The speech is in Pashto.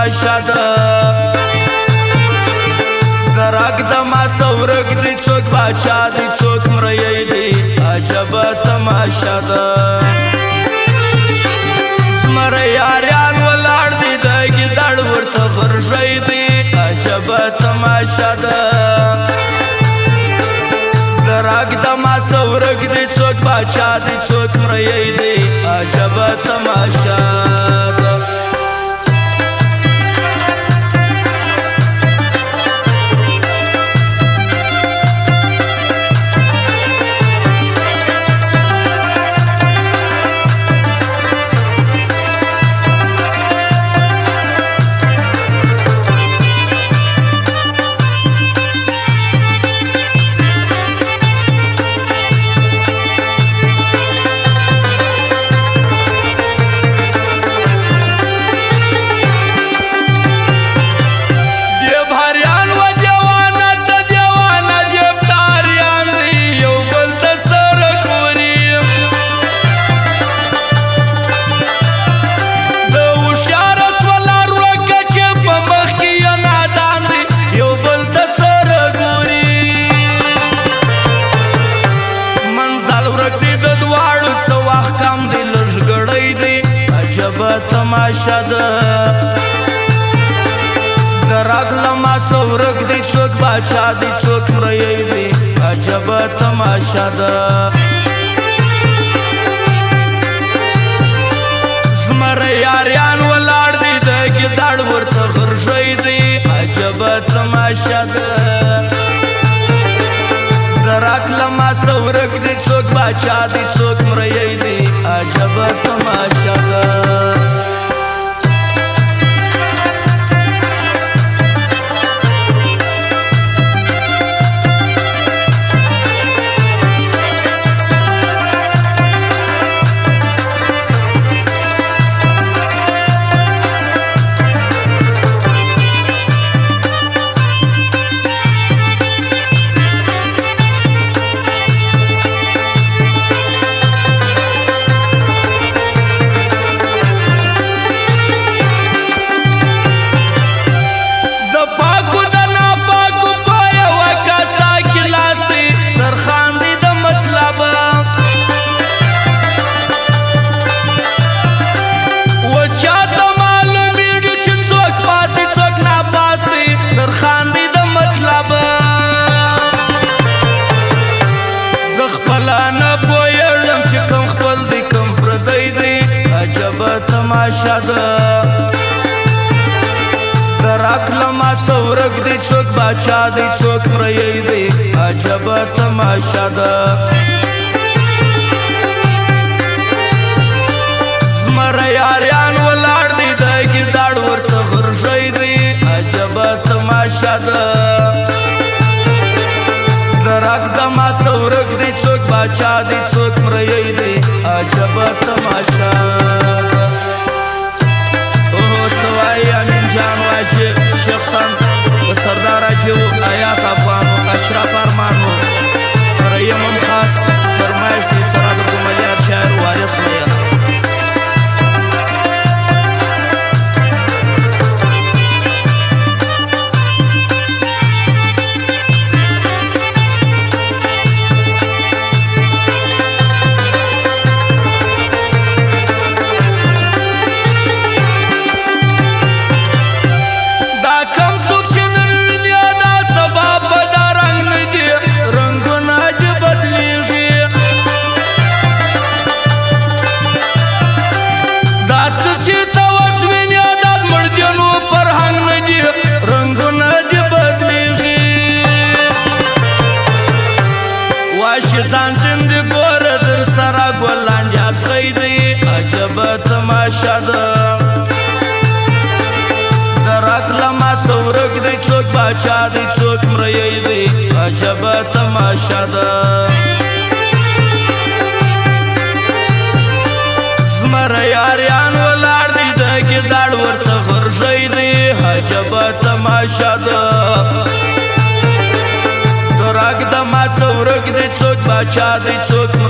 تماشا ده درک د ما سورک دی څوک باچا دی څوک مړی دی عجب تماشا ده زمری یاریان ولاړ دی د ګیدړ ورته غرژی دی عجب تماشا ده درک د ما سورک دی څوک باچا دی څوک مړی دی عجب تماشا ده تماشا ده درک لما سورک دی څوک باچا دی څوک مړی دی عجب تماشا ده زمری یاریان ولاړ دی د ګیدړ ورته غرژی دی عجب تماشا ده درک لما سورک دی څوک باچا دی څوک مړی دی عجب تماشا ده تماشا ده درک لما سورک دی څوک باچا دی څوک مړی دی عجب تماشا ده زمری یاریان ولاړ دی د ګیدړ ورته غرژی دی عجب تماشا ده درک د ما سورک دی څوک باچا دی څوک مړی دی عجب تماشا ده امین جان واجی شخصا سردار اجیو آیات افغانو اشرف ارمانو رئیمم خاص فرمایش دی سراد کوملیار شاعر وارث میر عجب تماشا ده درک لما سورک دی څوک باچا دی څوک مړی دی عجب تماشا ده زمری یاریان ولاړ دی د ګیدړ ورته غرژی دی عجب تماشا ده درک د ما سورک دی څوک باچا دی څوک